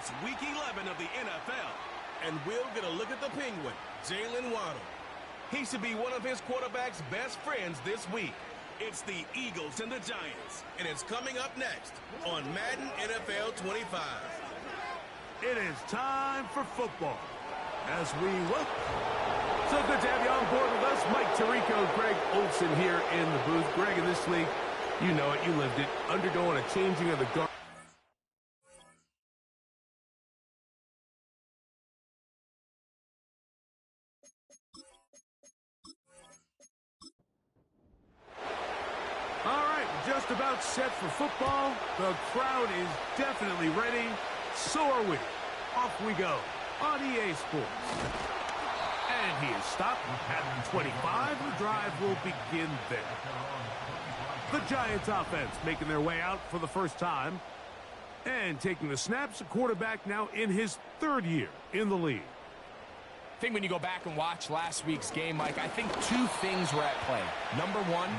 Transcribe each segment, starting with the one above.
It's Week 11 of the NFL. And we'll get a look at the Penguin, Jalen Waddle. He should be one of his quarterback's best friends this week. It's the Eagles and the Giants, and it's coming up next on Madden NFL 25. It is time for football. As we look, so good to have you on board with us. Mike Tirico, Greg Olson here in the booth. Greg, in this league, you know it, you lived it, undergoing a changing of the guard. All right, just about set for football. The crowd is definitely ready. So are we. Off we go on EA Sports. And he is stopped at the 25. The drive will begin there. The Giants offense making their way out for the first time. And taking the snaps, a quarterback now in his third year in the league. I think when you go back and watch last week's game, Mike, I think two things were at play. Number one,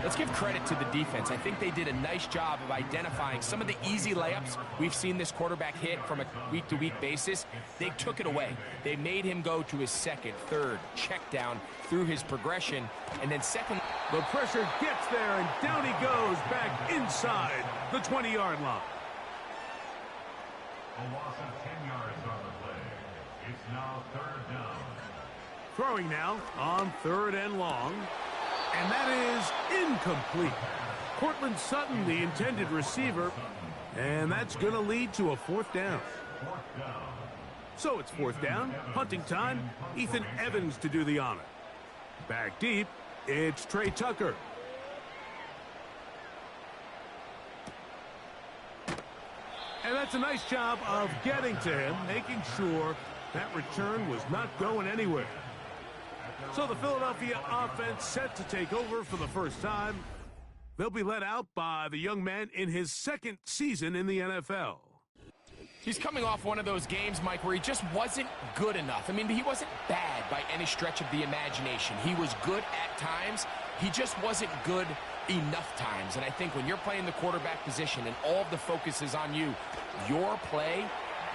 let's give credit to the defense. I think they did a nice job of identifying some of the easy layups we've seen this quarterback hit from a week-to-week basis. They took it away. They made him go to his second, third, check down through his progression. And then second, the pressure gets there, and down he goes back inside the 20-yard line. A loss of 10 yards on the play. It's now third down. Throwing now on third and long. And that is incomplete. Cortland Sutton, the intended receiver. And that's going to lead to a fourth down. So it's fourth down. Punting time. Ethan Evans to do the honor. Back deep. It's Trey Tucker. And that's a nice job of getting to him, making sure that return was not going anywhere. So the Philadelphia offense set to take over for the first time. They'll be led out by the young man in his second season in the NFL. he's coming off one of those games, Mike, where he just wasn't good enough. I mean, he wasn't bad by any stretch of the imagination. He was good at times. He just wasn't good enough times. And I think when you're playing the quarterback position and all of the focus is on you, your play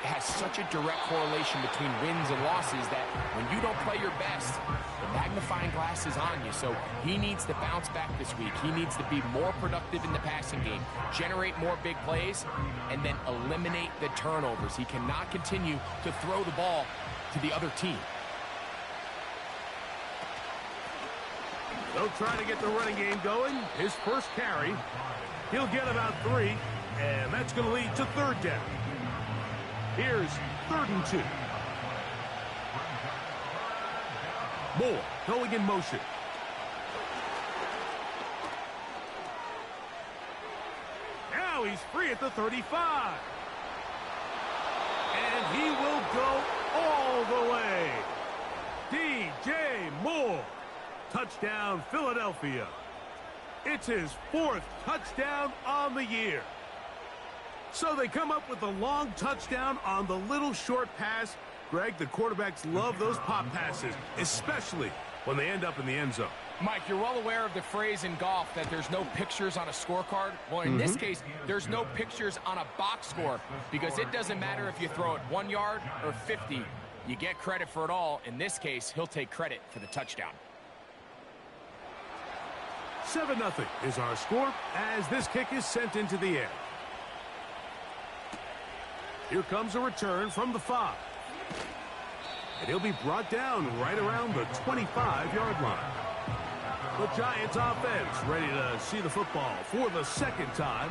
has such a direct correlation between wins and losses that when you don't play your best, the magnifying glass is on you. So he needs to bounce back this week. He needs to be more productive in the passing game, generate more big plays, and then eliminate the turnovers. He cannot continue to throw the ball to the other team. They'll try to get the running game going. His first carry, he'll get about 3, and that's going to lead to third down. Here's 3rd and 2. Moore going in motion. Now he's free at the 35. And he will go all the way. DJ Moore. Touchdown, Philadelphia. It's his 4th touchdown on the year. So they come up with a long touchdown on the little short pass. Greg, the quarterbacks love those pop passes, especially when they end up in the end zone. Mike, you're well aware of the phrase in golf that there's no pictures on a scorecard. Well, in this case, there's no pictures on a box score because it doesn't matter if you throw it 1 yard or 50. You get credit for it all. In this case, he'll take credit for the touchdown. 7-0 is our score as this kick is sent into the air. Here comes a return from the 5. And he'll be brought down right around the 25-yard line. The Giants offense ready to see the football for the second time.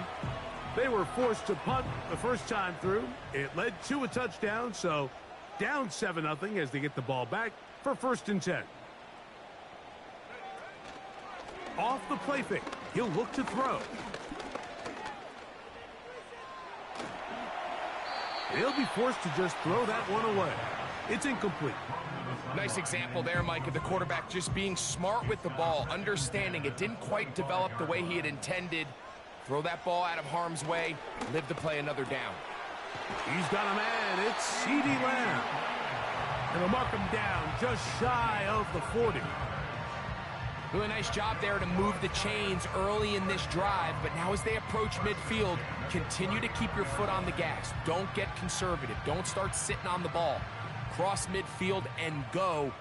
They were forced to punt the first time through. It led to a touchdown, so down 7-0 as they get the ball back for 1st and 10. Off the play fake, he'll look to throw. He'll be forced to just throw that one away. It's incomplete. Nice example there, Mike, of the quarterback just being smart with the ball, understanding it didn't quite develop the way he had intended. Throw that ball out of harm's way, live to play another down. He's got a man. It's CeeDee Lamb. And they'll mark him down just shy of the 40. Really nice job there to move the chains early in this drive, but now as they approach midfield, continue to keep your foot on the gas. Don't get conservative. Don't start sitting on the ball. Cross midfield and go.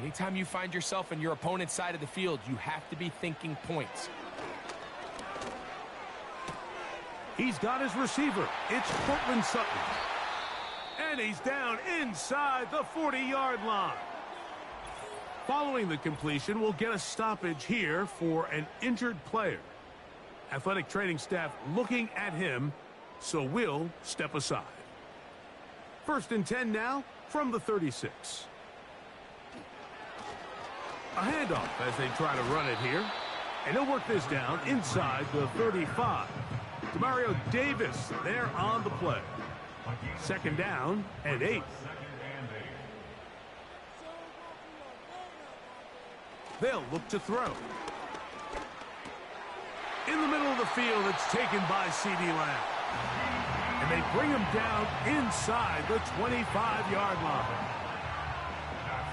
Anytime you find yourself on your opponent's side of the field, you have to be thinking points. He's got his receiver. It's Cortland Sutton. And he's down inside the 40-yard line. Following the completion, we'll get a stoppage here for an injured player. Athletic training staff looking at him, so we'll step aside. 1st and 10 now from the 36. A handoff as they try to run it here. And he'll work this down inside the 35. Demario Davis there on the play. 2nd down and 8. They'll look to throw. In the middle of the field, it's taken by C.D. Lamb. And they bring him down inside the 25-yard line.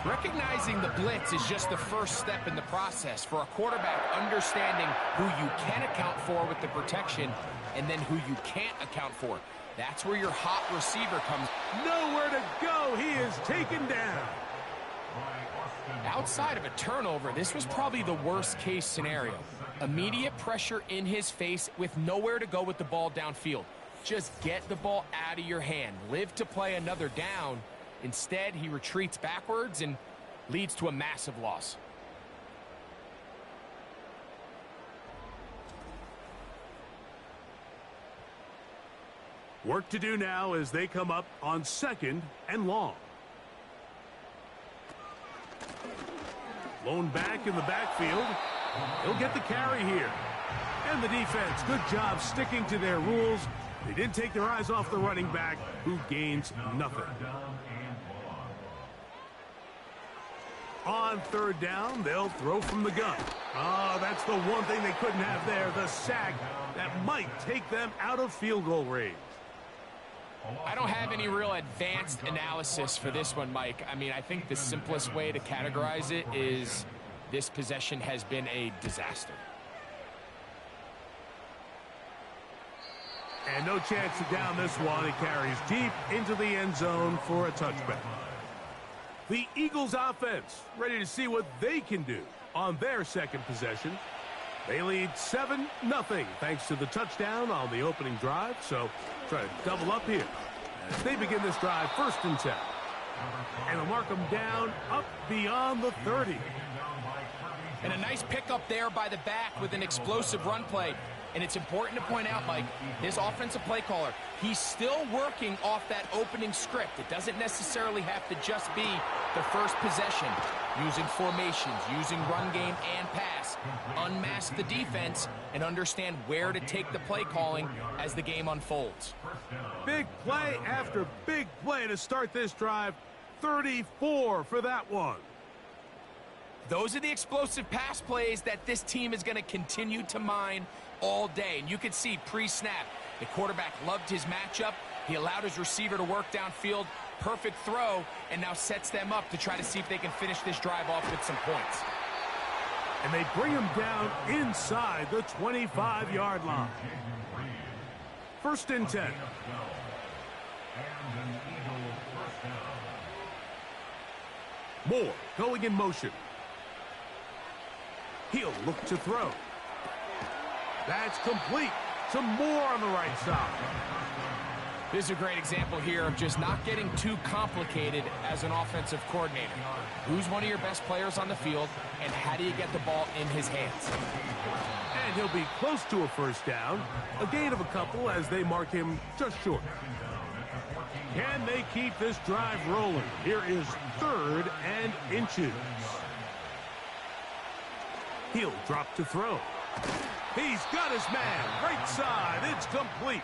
Recognizing the blitz is just the first step in the process for a quarterback, understanding who you can account for with the protection and then who you can't account for. That's where your hot receiver comes. Nowhere to go. He is taken down. Outside of a turnover, this was probably the worst case scenario. Immediate pressure in his face with nowhere to go with the ball downfield. Just get the ball out of your hand. Live to play another down. Instead, he retreats backwards and leads to a massive loss. Work to do now as they come up on 2nd and long. Lone back in the backfield. He'll get the carry here. And the defense, good job sticking to their rules. They didn't take their eyes off the running back, who gains nothing. On 3rd down, they'll throw from the gun. Oh, that's the one thing they couldn't have there, the sack that might take them out of field goal range. I don't have any real advanced analysis for this one, Mike. I mean, I think the simplest way to categorize it is this possession has been a disaster. And no chance to down this one. It carries deep into the end zone for a touchback. The Eagles offense ready to see what they can do on their 2nd possession. They lead 7-0 thanks to the touchdown on the opening drive. So try to double up here as they begin this drive 1st and 10. And they'll mark them down up beyond the 30. And a nice pickup there by the back with an explosive run play. And it's important to point out, Mike, this offensive play caller, he's still working off that opening script. It doesn't necessarily have to just be the first possession. Using formations, using run game and pass. Unmask the defense and understand where to take the play calling as the game unfolds. Big play after big play to start this drive. 34 for that one. Those are the explosive pass plays that this team is going to continue to mine all day. And you can see pre-snap, the quarterback loved his matchup. He allowed his receiver to work downfield. Perfect throw, and now sets them up to try to see if they can finish this drive off with some points. And they bring him down inside the 25-yard line. 1st and 10. Moore going in motion. He'll look to throw. That's complete. Some more on the right side. This is a great example here of just not getting too complicated as an offensive coordinator. Who's one of your best players on the field, and how do you get the ball in his hands? And he'll be close to a 1st down. A gain of a couple as they mark him just short. Can they keep this drive rolling? Here is 3rd and inches. He'll drop to throw. He's got his man. Right side. It's complete.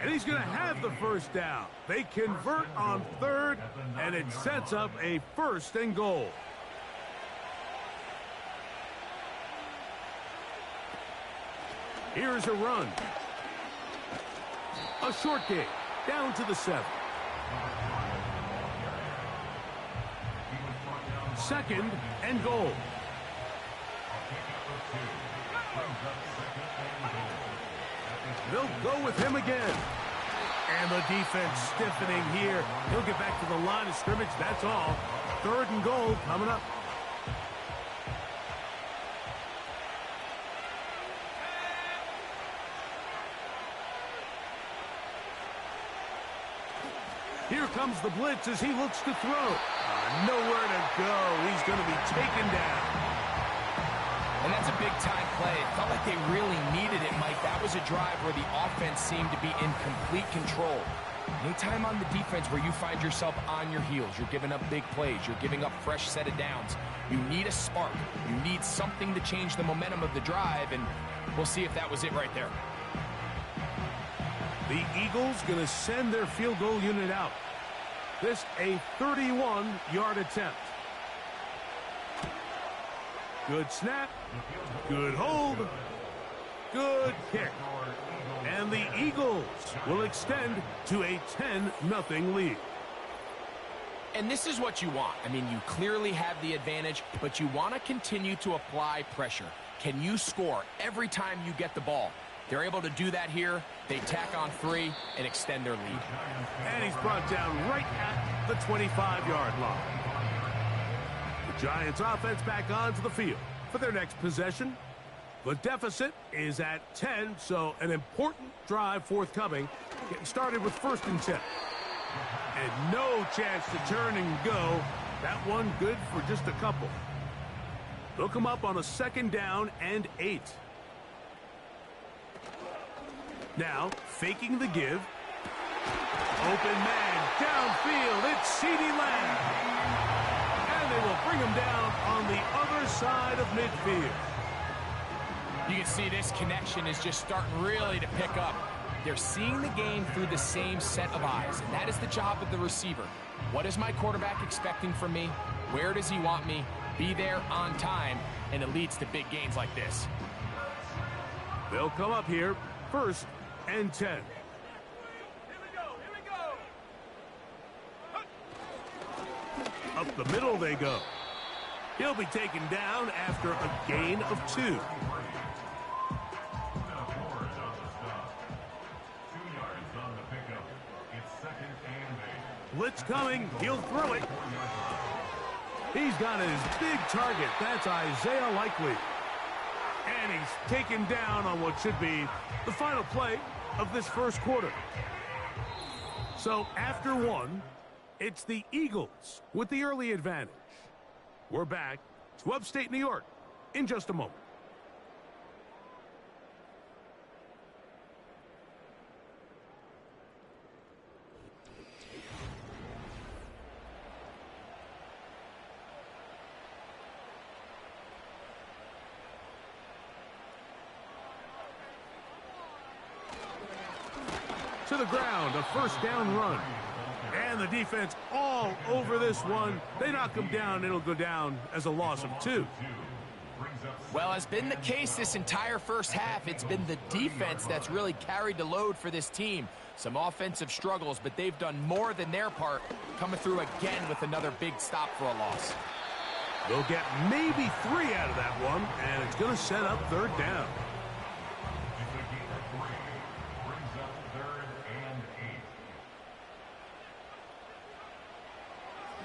And he's going to have the 1st down. They convert on 3rd, and it sets up a 1st and goal. Here's a run. A short game. Down to the 7. 2nd and goal. They'll go with him again. And the defense stiffening here. He'll get back to the line of scrimmage, that's all. 3rd and goal coming up. Here comes the blitz as he looks to throw. Nowhere to go. He's going to be taken down. And that's a big-time play. It felt like they really needed it, Mike. That was a drive where the offense seemed to be in complete control. Anytime on the defense where you find yourself on your heels, you're giving up big plays, you're giving up fresh set of downs, you need a spark. You need something to change the momentum of the drive, and we'll see if that was it right there. The Eagles going to send their field goal unit out. This a 31-yard attempt. Good snap. Good hold. Good kick. And the Eagles will extend to a 10-0 lead. And this is what you want. I mean, you clearly have the advantage, but you want to continue to apply pressure. Can you score every time you get the ball? They're able to do that here. They tack on 3 and extend their lead. And he's brought down right at the 25-yard line. The Giants offense back onto the field for their next possession. The deficit is at 10, so an important drive forthcoming. Getting started with 1st and 10. And no chance to turn and go. That one good for just a couple. They'll come up on a 2nd down and 8. Now, faking the give. Open man, downfield, it's CeeDee Lamb. And they will bring him down on the other side of midfield. You can see this connection is just starting really to pick up. They're seeing the game through the same set of eyes, and that is the job of the receiver. What is my quarterback expecting from me? Where does he want me? Be there on time, and it leads to big gains like this. They'll come up here, 1st and 10. Here we go. Up the middle they go. He'll be taken down after a gain of 2. Blitz coming. He'll throw it. He's got his big target. That's Isaiah Likely. And he's taken down on what should be the final play of this 1st quarter. So after 1, it's the Eagles with the early advantage. We're back to upstate New York in just a moment. To the ground, a 1st down run. And the defense all over this one. They knock him down. It'll go down as a loss of 2. Well, as been the case this entire 1st half, it's been the defense that's really carried the load for this team. Some offensive struggles, but they've done more than their part, coming through again with another big stop for a loss. They'll get maybe 3 out of that one, and it's going to set up 3rd down.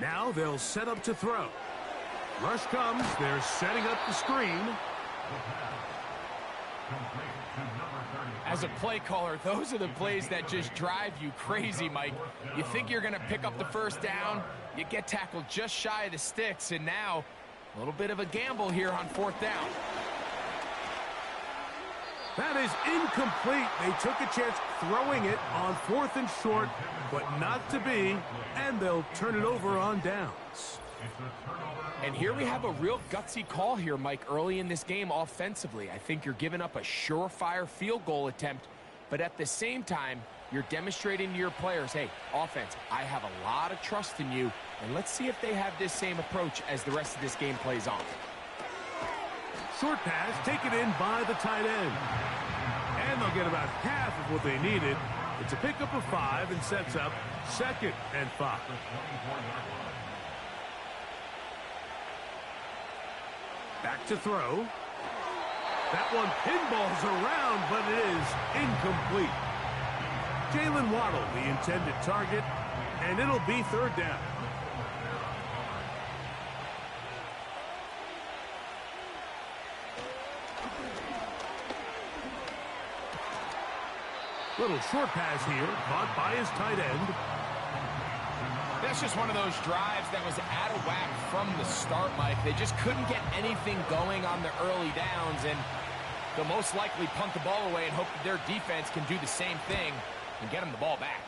Now they'll set up to throw. Rush comes. They're setting up the screen. As a play caller, those are the plays that just drive you crazy, Mike. You think you're going to pick up the 1st down, you get tackled just shy of the sticks, and now a little bit of a gamble here on 4th down. That is incomplete. They took a chance throwing it on 4th and short, but not to be, and they'll turn it over on downs. And here we have a real gutsy call here, Mike, early in this game offensively. I think you're giving up a surefire field goal attempt, but at the same time, you're demonstrating to your players, hey, offense, I have a lot of trust in you, and let's see if they have this same approach as the rest of this game plays on. Short pass taken in by the tight end. And they'll get about half of what they needed. It's a pickup of 5 and sets up 2nd and 5. Back to throw. That one pinballs around, but it is incomplete. Jalen Waddle, the intended target, and it'll be third down. Little short pass here, caught by his tight end. That's just one of those drives that was out of whack from the start, Mike. They just couldn't get anything going on the early downs, and they'll most likely punt the ball away and hope that their defense can do the same thing and get them the ball back.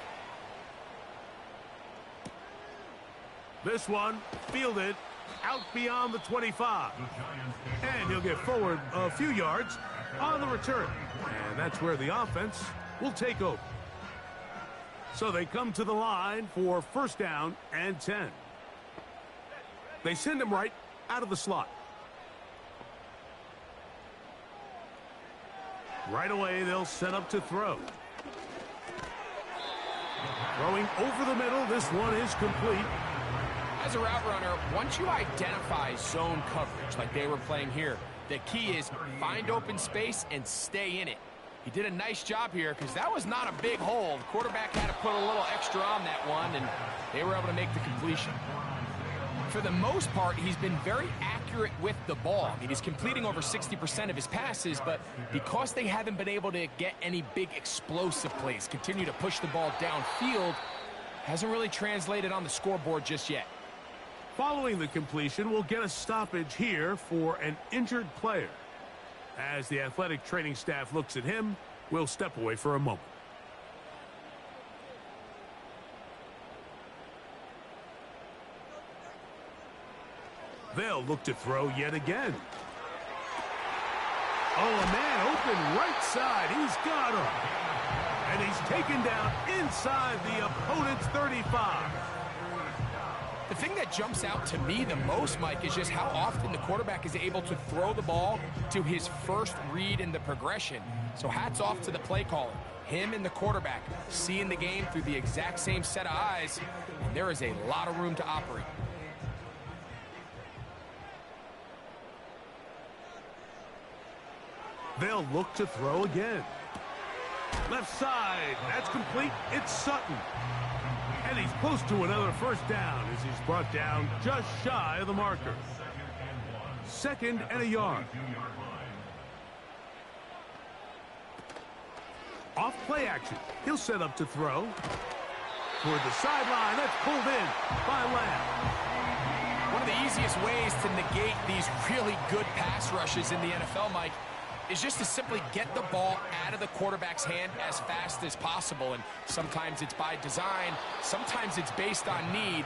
This one, fielded, out beyond the 25. And he'll get forward a few yards on the return. And that's where the offense will take over. So they come to the line for first down and 10. They send him right out of the slot. Right away, they'll set up to throw. Throwing over the middle, this one is complete. As a route runner, once you identify zone coverage like they were playing here, the key is find open space and stay in it. He did a nice job here because that was not a big hole. The quarterback had to put a little extra on that one, and they were able to make the completion. For the most part, he's been very accurate with the ball. I mean, he's completing over 60% of his passes, but because they haven't been able to get any big explosive plays, continue to push the ball downfield, hasn't really translated on the scoreboard just yet. Following the completion, we'll get a stoppage here for an injured player. As the athletic training staff looks at him, we'll step away for a moment. They'll look to throw yet again. Oh, a man open right side. He's got him. And he's taken down inside the opponent's 35. The thing that jumps out to me the most, Mike, is just how often the quarterback is able to throw the ball to his first read in the progression. So hats off to the play caller. Him and the quarterback seeing the game through the exact same set of eyes, and there is a lot of room to operate. They'll look to throw again. Left side, that's complete. It's Sutton. And he's close to another first down as he's brought down just shy of the marker. Second and a yard. Off play action. He'll set up to throw. Toward the sideline, that's pulled in by Lamb. One of the easiest ways to negate these really good pass rushes in the NFL, Mike, is just to simply get the ball out of the quarterback's hand as fast as possible. And sometimes it's by design, sometimes it's based on need.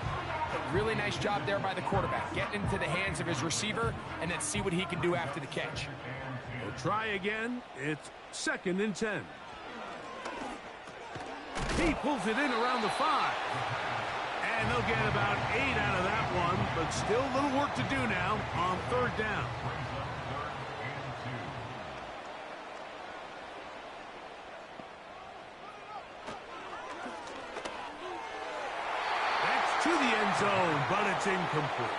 But really nice job there by the quarterback, getting into the hands of his receiver and then see what he can do after the catch. We'll try again. It's second and 10. He pulls it in around the 5. And they'll get about 8 out of that one, but still a little work to do now on third down. To the end zone, but it's incomplete.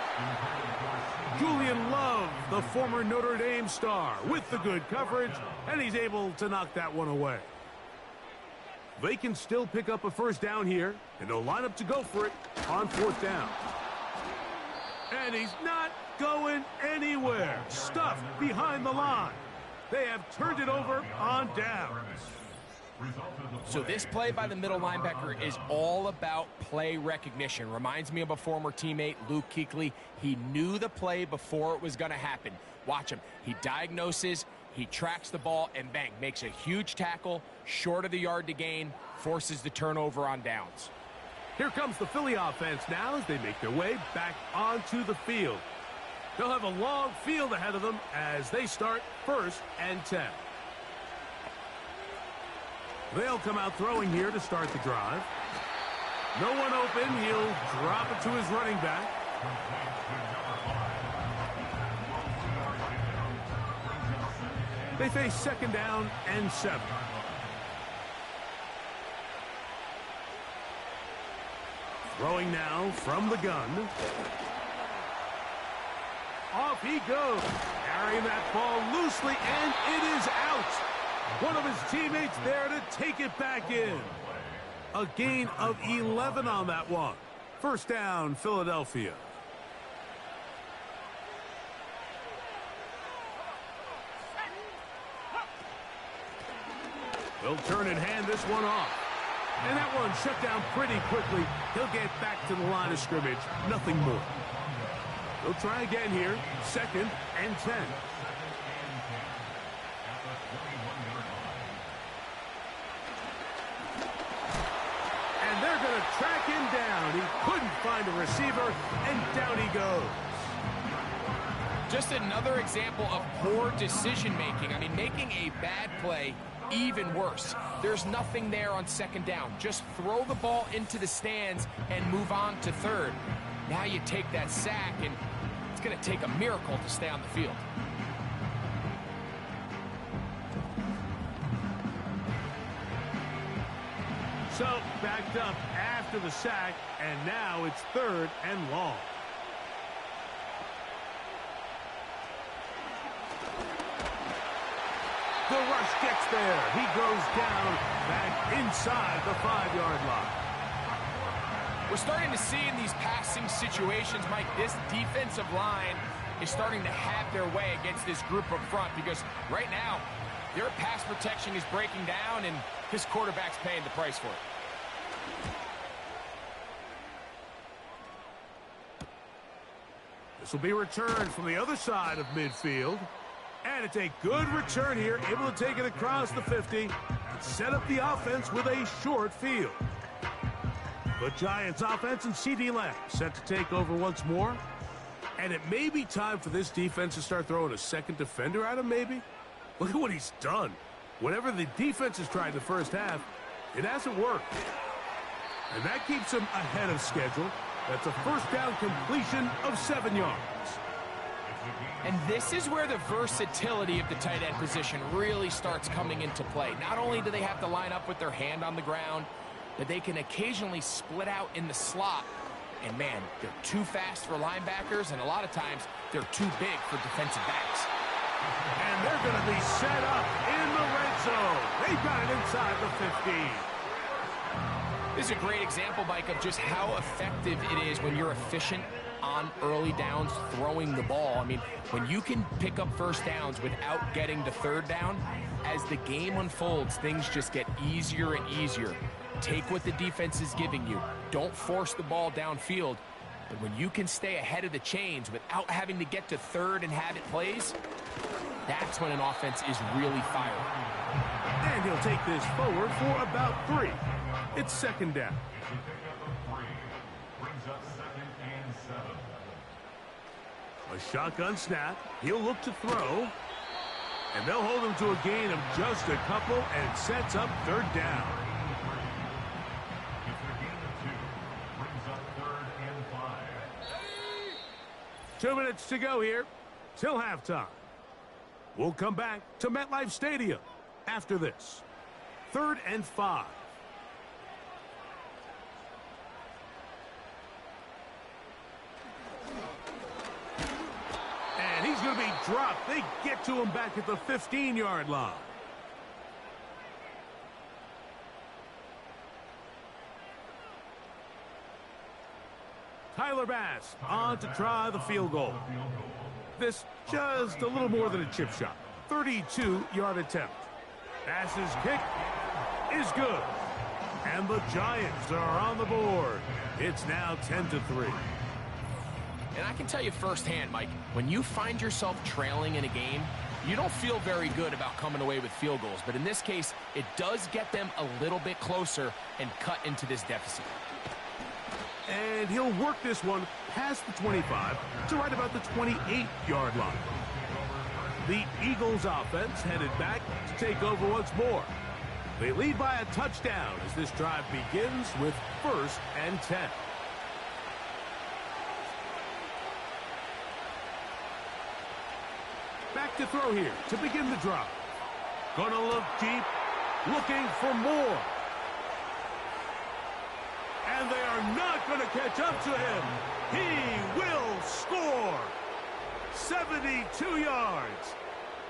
Julian Love, the former Notre Dame star, with the good coverage, and he's able to knock that one away. They can still pick up a first down here, and they'll line up to go for it on fourth down. And he's not going anywhere. Stuffed behind the line. They have turned it over on downs. So this play by the middle linebacker is all about play recognition. Reminds me of a former teammate, Luke Kuechly. He knew the play before it was going to happen. Watch him. He diagnoses, he tracks the ball, and bang, makes a huge tackle, short of the yard to gain, forces the turnover on downs. Here comes the Philly offense now as they make their way back onto the field. They'll have a long field ahead of them as they start first and 10. They'll come out throwing here to start the drive. No one open. He'll drop it to his running back. They face second down and 7. Throwing now from the gun. Off he goes. carrying that ball loosely, and it is out. One of his teammates there to take it back in. A gain of 11 on that one. First down, Philadelphia. They'll turn and hand this one off. And that one shut down pretty quickly. He'll get back to the line of scrimmage. Nothing more. They'll try again here. 2nd and 10. And they're going to track him down. He couldn't find a receiver, and down he goes. Just another example of poor decision-making. I mean, making a bad play even worse. There's nothing there on 2nd down. Just throw the ball into the stands and move on to 3rd. Now you take that sack, and it's going to take a miracle to stay on the field. So, backed up after the sack, and now it's 3rd and long. The rush gets there. He goes down back inside the 5-yard line. We're starting to see in these passing situations, Mike, this defensive line is starting to have their way against this group up front because right now, their pass protection is breaking down and his quarterback's paying the price for it. This will be returned from the other side of midfield. And it's a good return here, able to take it across the 50 and set up the offense with a short field. The Giants offense and C.D. Lamb set to take over once more. And it may be time for this defense to start throwing a second defender at him, maybe. Look at what he's done. Whatever the defense has tried the first half, it hasn't worked. And that keeps him ahead of schedule. That's a first down completion of 7 yards. And this is where the versatility of the tight end position really starts coming into play. Not only do they have to line up with their hand on the ground, but they can occasionally split out in the slot. And man, they're too fast for linebackers, and a lot of times they're too big for defensive backs. And they're going to be set up in the red zone. They've got it inside the 15. This is a great example, Mike, of just how effective it is when you're efficient on early downs throwing the ball. I mean, when you can pick up first downs without getting to 3rd down, as the game unfolds, things just get easier and easier. Take what the defense is giving you. Don't force the ball downfield. But when you can stay ahead of the chains without having to get to 3rd and have it plays, that's when an offense is really firing. And he'll take this forward for about 3. It's 2nd down. A shotgun snap. He'll look to throw. And they'll hold him to a gain of just a couple and sets up 3rd down. 2 minutes to go here till halftime. We'll come back to MetLife Stadium after this. 3rd and 5. And he's going to be dropped. They get to him back at the 15-yard line. Tyler Bass on to try the field goal. This just a little more than a chip shot. 32-yard attempt. Bass's kick is good. And the Giants are on the board. It's now 10-3. And I can tell you firsthand, Mike, when you find yourself trailing in a game, you don't feel very good about coming away with field goals. But in this case, it does get them a little bit closer and cut into this deficit. And he'll work this one past the 25 to right about the 28-yard line. The Eagles offense headed back to take over once more. They lead by a touchdown as this drive begins with 1st and 10. Back to throw here to begin the drive. Gonna look deep, looking for more. And they are not going to catch up to him. He will score. 72 yards.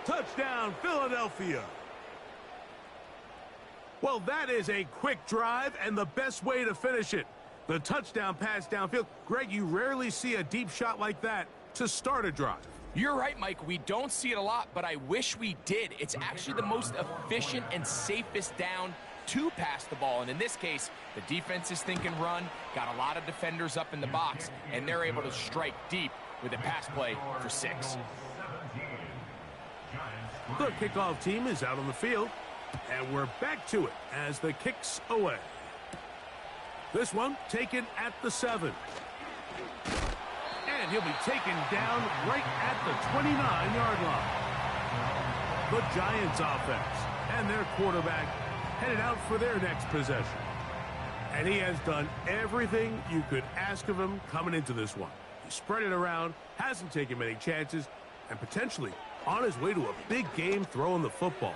Touchdown, Philadelphia. Well, that is a quick drive and the best way to finish it. The touchdown pass downfield. Greg, you rarely see a deep shot like that to start a drive. You're right, Mike. We don't see it a lot, but I wish we did. It's actually the most efficient and safest down to pass the ball. And in this case, the defense is thinking run, got a lot of defenders up in the box, and they're able to strike deep with a pass play for 6. The kickoff team is out on the field, and we're back to it as the kick's away. This one taken at the 7. And he'll be taken down right at the 29-yard line. The Giants offense and their quarterback headed out for their next possession. And he has done everything you could ask of him coming into this one. He spread it around, hasn't taken many chances, and potentially on his way to a big game throwing the football.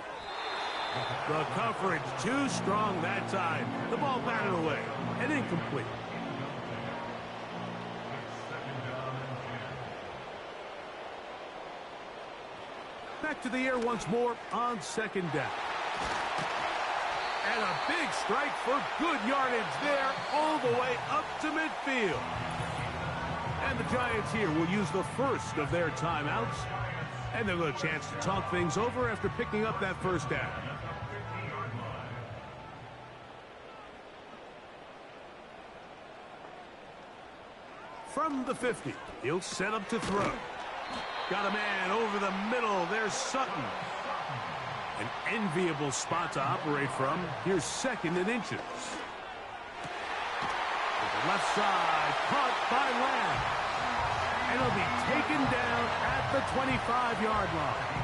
The coverage too strong that time. The ball batted away and incomplete. Back to the air once more on 2nd down. And a big strike for good yardage there all the way up to midfield. And the Giants here will use the first of their timeouts. And they'll get a chance to talk things over after picking up that first down. From the 50, he'll set up to throw. Got a man over the middle. There's Sutton. An enviable spot to operate from. Here's 2nd and inches. To the left side, caught by Lamb. And he'll be taken down at the 25-yard line.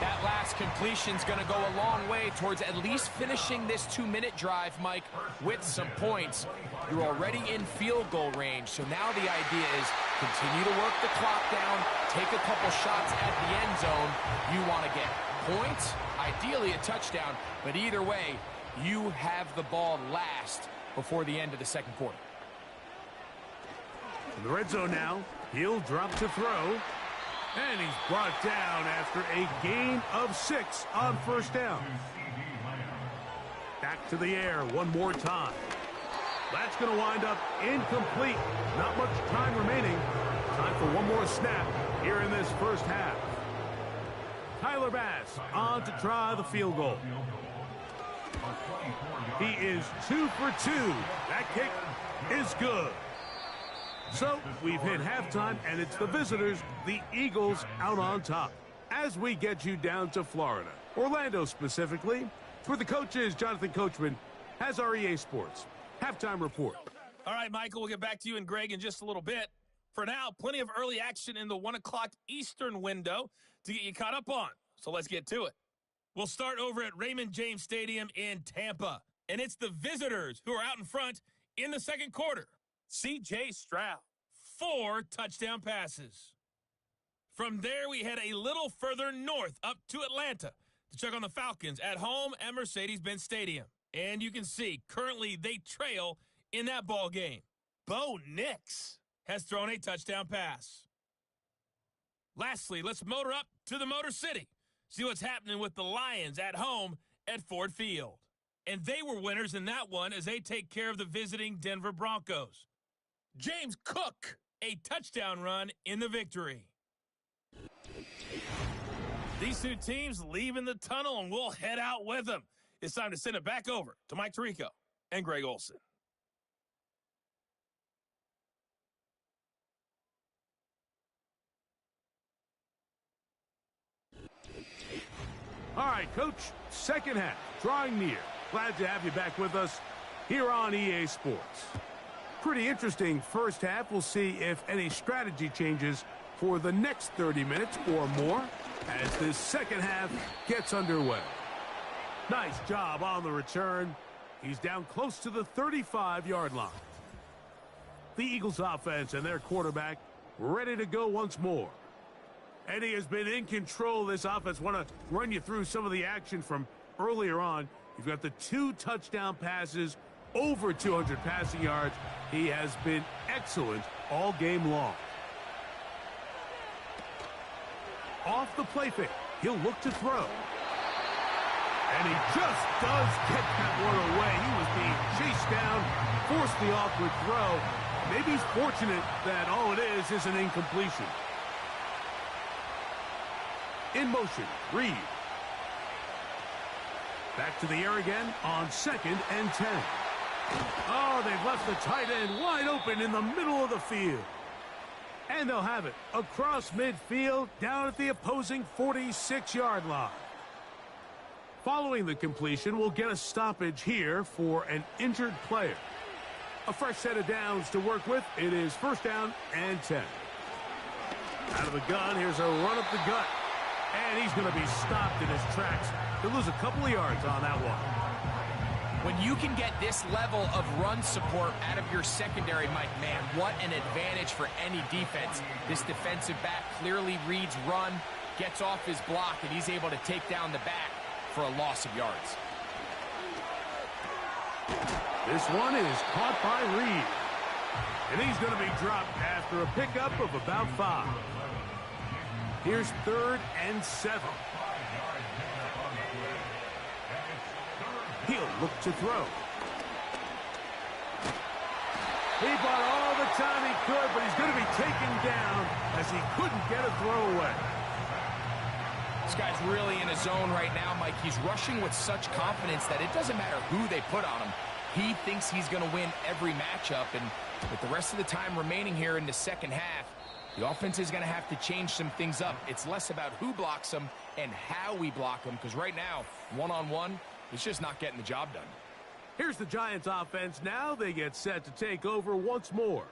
That last completion's going to go a long way towards at least finishing this 2-minute drive, Mike, with some points. You're already in field goal range, so now the idea is continue to work the clock down, take a couple shots at the end zone. You want to get points, ideally a touchdown, but either way, you have the ball last before the end of the 2nd quarter. In the red zone now, he'll drop to throw. And he's brought down after a gain of 6 on 1st down. Back to the air one more time. That's going to wind up incomplete. Not much time remaining. Time for one more snap here in this first half. Tyler Bass on to try the field goal. He is 2 for 2. That kick is good. So we've hit halftime, and it's the visitors, the Eagles, out on top. As we get you down to Florida, Orlando specifically, for the coaches, Jonathan Coachman has our EA Sports halftime report. All right, Michael, we'll get back to you and Greg in just a little bit. For now, plenty of early action in the 1 o'clock Eastern window to get you caught up on. So let's get to it. We'll start over at Raymond James Stadium in Tampa. And it's the visitors who are out in front in the 2nd quarter. C.J. Stroud, 4 touchdown passes. From there, we head a little further north up to Atlanta to check on the Falcons at home at Mercedes-Benz Stadium. And you can see, currently they trail in that ball game. Bo Nix has thrown a touchdown pass. Lastly, let's motor up to the Motor City. See what's happening with the Lions at home at Ford Field. And they were winners in that one as they take care of the visiting Denver Broncos. James Cook, a touchdown run in the victory. These two teams leaving the tunnel, and we'll head out with them. It's time to send it back over to Mike Tirico and Greg Olson. All right, Coach, 2nd half, drawing near. Glad to have you back with us here on EA Sports. Pretty interesting first half. We'll see if any strategy changes for the next 30 minutes or more as this 2nd half gets underway. Nice job on the return. He's down close to the 35-yard line. The Eagles offense and their quarterback ready to go once more. And he has been in control of this offense. Want to run you through some of the action from earlier on. You've got the 2 touchdown passes, over 200 passing yards. He has been excellent all game long. off the play fake. He'll look to throw. And he just does get that one away. He was being chased down, forced the awkward throw. Maybe he's fortunate that all it is an incompletion. In motion, Reed. Back to the air again on 2nd and 10. Oh, they've left the tight end wide open in the middle of the field. And they'll have it across midfield down at the opposing 46-yard line. Following the completion, we'll get a stoppage here for an injured player. A fresh set of downs to work with. It is 1st down and 10. Out of the gun, here's a run up the gut. And he's going to be stopped in his tracks. He'll lose a couple of yards on that one. When you can get this level of run support out of your secondary, Mike, man, what an advantage for any defense. This defensive back clearly reads run, gets off his block, and he's able to take down the back for a loss of yards. This one is caught by Reed. And he's going to be dropped after a pickup of about 5. Here's 3rd and 7. He'll look to throw. He bought all the time he could, but he's going to be taken down as he couldn't get a throw away. This guy's really in a zone right now, Mike. He's rushing with such confidence that it doesn't matter who they put on him. He thinks he's going to win every matchup, and with the rest of the time remaining here in the second half, the offense is going to have to change some things up. It's less about who blocks him and how we block him, because right now, one-on-one, it's just not getting the job done. Here's the Giants offense now. They get set to take over once more.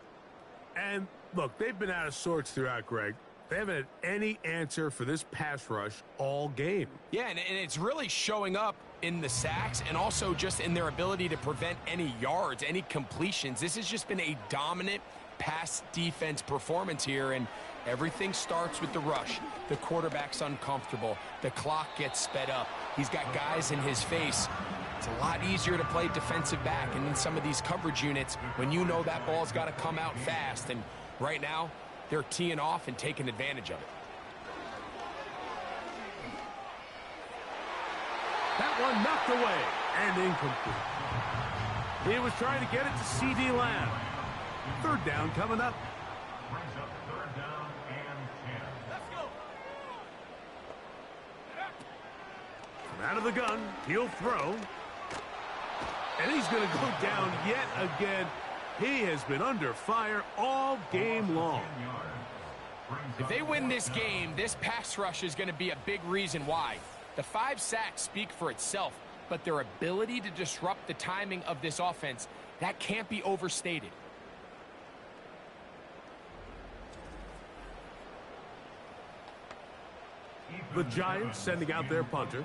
And, look, they've been out of sorts throughout, Greg. They haven't had any answer for this pass rush all game. Yeah, and it's really showing up in the sacks and also just in their ability to prevent any yards, any completions. This has just been a dominant pass defense performance here, and everything starts with the rush. The quarterback's uncomfortable. The clock gets sped up. He's got guys in his face. It's a lot easier to play defensive back, and in some of these coverage units, when you know that ball's got to come out fast, and right now, they're teeing off and taking advantage of it. That one knocked away and incomplete. He was trying to get it to C.D. Lamb. 3rd down coming up. Brings up 3rd down and 10. Let's go. From out of the gun, he'll throw. And he's going to go down yet again. He has been under fire all game long. If they win this game, this pass rush is going to be a big reason why. The 5 sacks speak for itself, but their ability to disrupt the timing of this offense, that can't be overstated. The Giants sending out their punter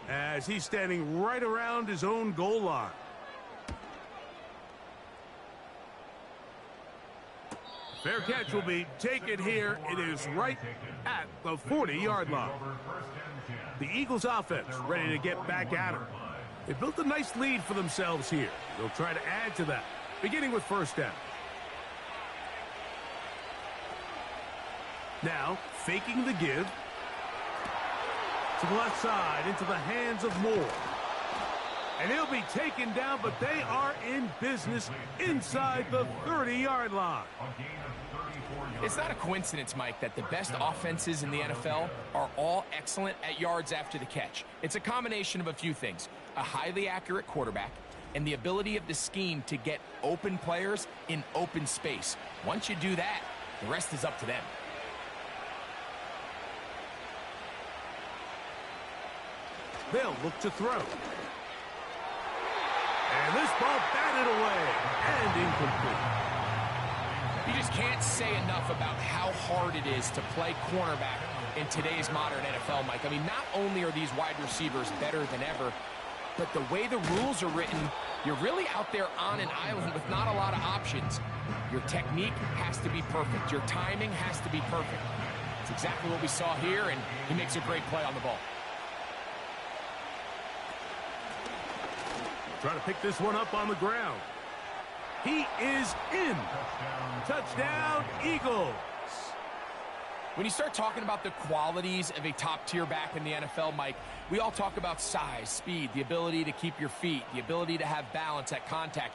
as he's standing right around his own goal line. Fair catch will be taken here. It is right at the 40-yard line. The Eagles offense ready to get back at him. They built a nice lead for themselves here. They'll try to add to that, beginning with 1st down. Now, faking the give. To the left side, into the hands of Moore. And he'll be taken down, but they are in business inside the 30-yard line. It's not a coincidence, Mike, that the best offenses in the NFL are all excellent at yards after the catch. It's a combination of a few things. A highly accurate quarterback and the ability of the scheme to get open players in open space. Once you do that, the rest is up to them. They'll look to throw. And this ball batted away and incomplete. You just can't say enough about how hard it is to play cornerback in today's modern NFL, Mike. I mean, not only are these wide receivers better than ever, but the way the rules are written, you're really out there on an island with not a lot of options. Your technique has to be perfect. Your timing has to be perfect. It's exactly what we saw here, and he makes a great play on the ball. Trying to pick this one up on the ground. He is in. Touchdown, Eagles. When you start talking about the qualities of a top-tier back in the NFL, Mike, we all talk about size, speed, the ability to keep your feet, the ability to have balance at contact.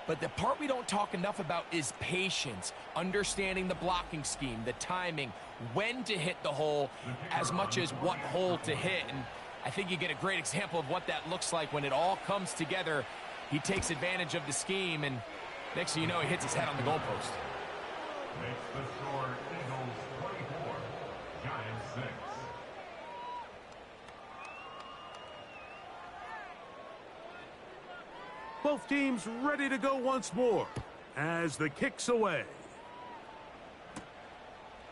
But the part we don't talk enough about is patience, understanding the blocking scheme, the timing, when to hit the hole, as much as what hole to hit. And I think you get a great example of what that looks like when it all comes together. He takes advantage of the scheme, and next thing you know, he hits his head on the goalpost. Makes the score Eagles 24, Giants 6. Both teams ready to go once more as the kick's away.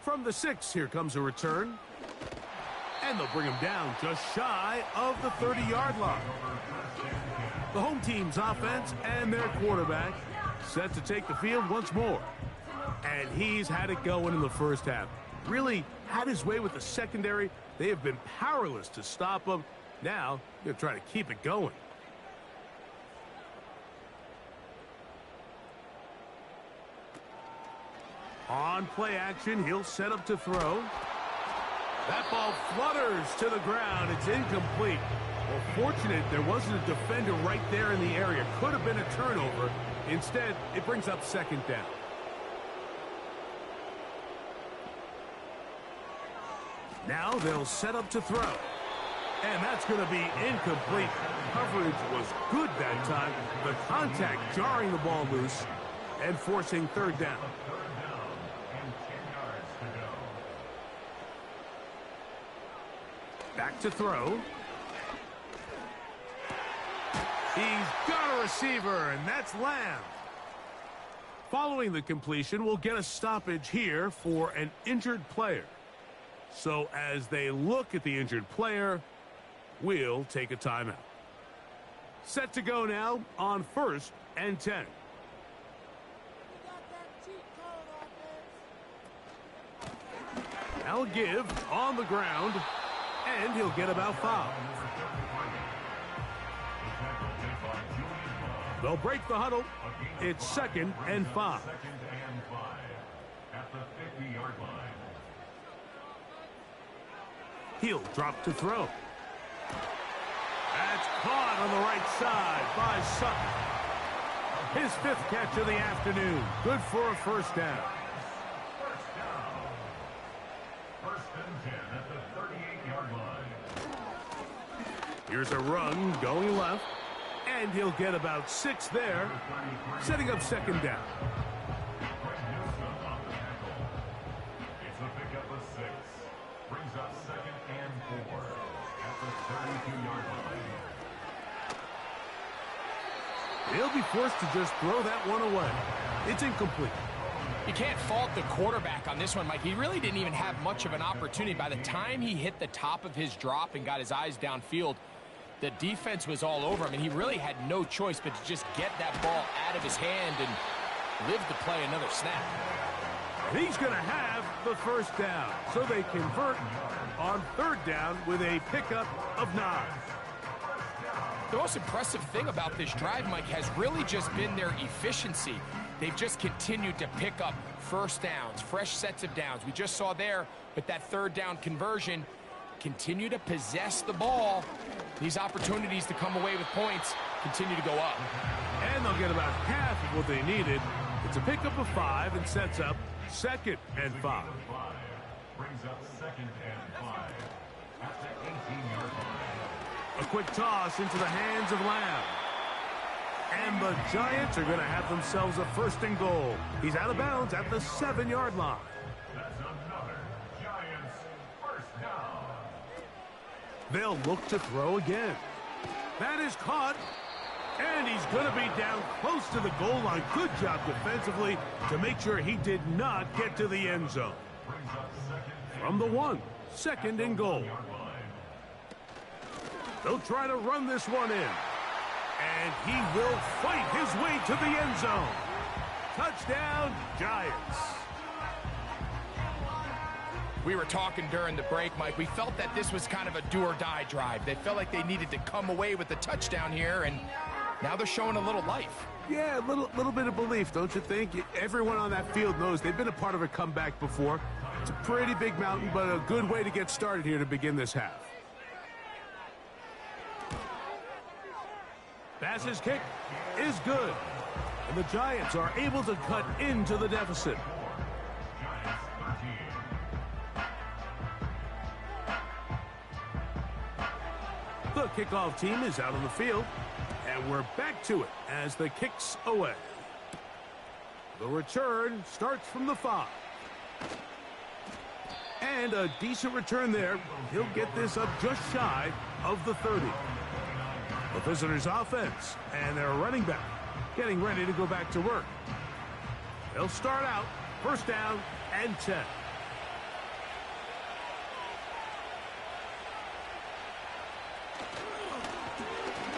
From the 6, here comes a return. And they'll bring him down just shy of the 30-yard line. The home team's offense and their quarterback set to take the field once more. And he's had it going in the first half. Really had his way with the secondary. They have been powerless to stop him. Now they're trying to keep it going. On play action, he'll set up to throw. That ball flutters to the ground. It's incomplete. Well, fortunate there wasn't a defender right there in the area. Could have been a turnover. Instead, it brings up second down. Now they'll set up to throw. And that's going to be incomplete. Coverage was good that time. The contact jarring the ball loose and forcing third down. Back to throw. He's got a receiver, and that's Lamb. Following the completion, we'll get a stoppage here for an injured player. So as they look at the injured player, we'll take a timeout. Set to go now on 1st and 10. Now give on the ground, and he'll get about 5. They'll break the huddle. It's 2nd and 5. At the 50-yard line. He'll drop to throw. That's caught on the right side by Sutton. His 5th catch of the afternoon. Good for a first down. First down. 1st and 10 at the 38-yard line. Here's a run going left. And he'll get about 6 there, setting up second down. It's a pickup of 6. Brings up 2nd and 4 at the 32-yard line. He'll be forced to just throw that one away. It's incomplete. You can't fault the quarterback on this one, Mike. He really didn't even have much of an opportunity. By the time he hit the top of his drop and got his eyes downfield, the defense was all over him, and he really had no choice but to just get that ball out of his hand and live to play another snap. And he's going to have the first down. So they convert on 3rd down with a pickup of 9. The most impressive thing about this drive, Mike, has really just been their efficiency. They've just continued to pick up first downs, fresh sets of downs. We just saw there with that 3rd down conversion, continue to possess the ball. These opportunities to come away with points continue to go up. And they'll get about half of what they needed. It's a pickup of 5 and sets up 2nd and 5. Brings up 2nd and 5 at the 18-yard line. A quick toss into the hands of Lamb. And the Giants are going to have themselves a 1st and goal. He's out of bounds at the 7-yard line. That's another Giants first down. They'll look to throw again. That is caught. And he's going to be down close to the goal line. Good job defensively to make sure he did not get to the end zone. From the 1, 2nd and goal. They'll try to run this one in. And he will fight his way to the end zone. Touchdown, Giants. We were talking during the break, Mike. We felt that this was kind of a do-or-die drive. They felt like they needed to come away with the touchdown here, and now they're showing a little life. Yeah, a little bit of belief, don't you think? Everyone on that field knows they've been a part of a comeback before. It's a pretty big mountain, but a good way to get started here to begin this half. Pass's kick is good. And the Giants are able to cut into the deficit. The kickoff team is out on the field, and we're back to it as the kick's away. The return starts from the 5. And a decent return there. He'll get this up just shy of the 30. The visitors' offense and their running back getting ready to go back to work. They'll start out first down and 10.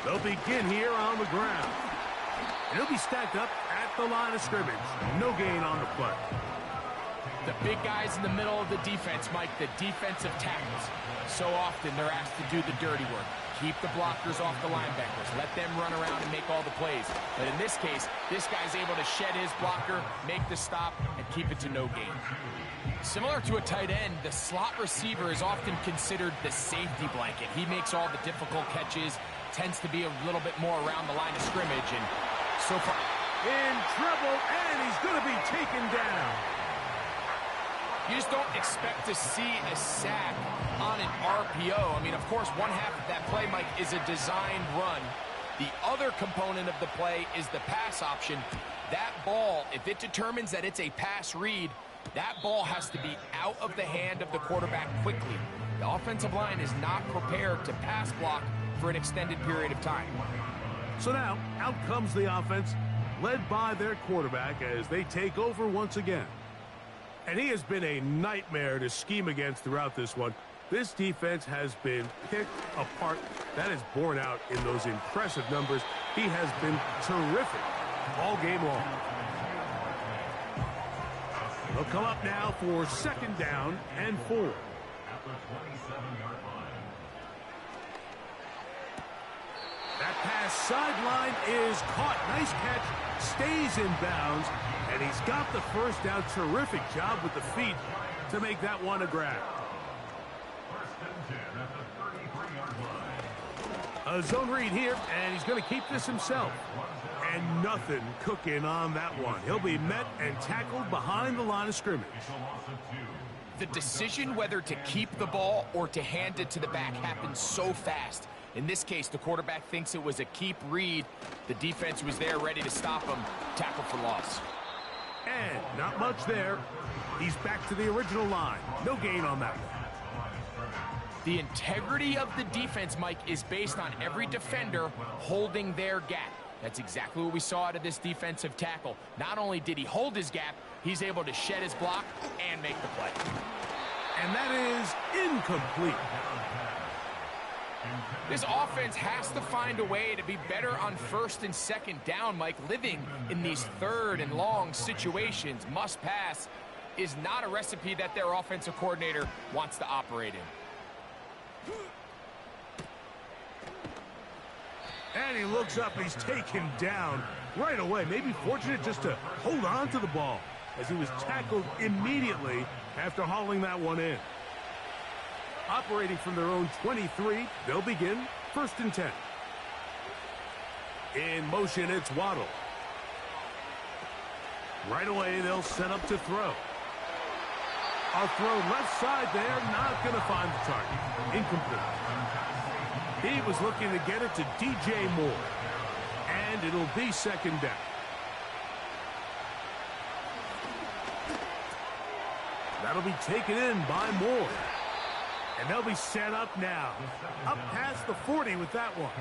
They'll begin here on the ground. And he'll be stacked up at the line of scrimmage. No gain on the play. The big guys in the middle of the defense, Mike, the defensive tackles. So often they're asked to do the dirty work. Keep the blockers off the linebackers. Let them run around and make all the plays. But in this case, this guy's able to shed his blocker, make the stop, and keep it to no gain. Similar to a tight end, the slot receiver is often considered the safety blanket. He makes all the difficult catches, tends to be a little bit more around the line of scrimmage, and so far in trouble, and he's going to be taken down. You just don't expect to see a sack on an RPO. I mean, of course, one half of that play, Mike, is a designed run. The other component of the play is the pass option. That ball, if it determines that it's a pass read, that ball has to be out of the hand of the quarterback quickly. The offensive line is not prepared to pass block for an extended period of time. So now, out comes the offense, led by their quarterback as they take over once again. And he has been a nightmare to scheme against throughout this one. This defense has been picked apart. That is borne out in those impressive numbers. He has been terrific all game long. They'll come up now for second down and 4. At the 27-yard line. That pass sideline is caught. Nice catch. Stays in bounds. And he's got the first down. Terrific job with the feet to make that one a grab. First and 10 at the 33-yard line. A zone read here, and he's going to keep this himself. And nothing cooking on that one. He'll be met and tackled behind the line of scrimmage. The decision whether to keep the ball or to hand it to the back happens so fast. In this case, the quarterback thinks it was a keep read. The defense was there ready to stop him. Tackle for loss. And not much there. He's back to the original line. No gain on that one. The integrity of the defense, Mike, is based on every defender holding their gap. That's exactly what we saw out of this defensive tackle. Not only did he hold his gap, he's able to shed his block and make the play. And that is incomplete. This offense has to find a way to be better on first and second down, Mike. Living in these third and long situations, must pass, is not a recipe that their offensive coordinator wants to operate in. And he looks up, he's taken down right away. Maybe fortunate just to hold on to the ball as he was tackled immediately after hauling that one in. Operating from their own 23, they'll begin first and 10. In motion, it's Waddle. Right away, they'll set up to throw. A throw left side there, not going to find the target. Incomplete. He was looking to get it to DJ Moore. And it'll be second down. That'll be taken in by Moore. And they'll be set up now. Up past the 40 with that one.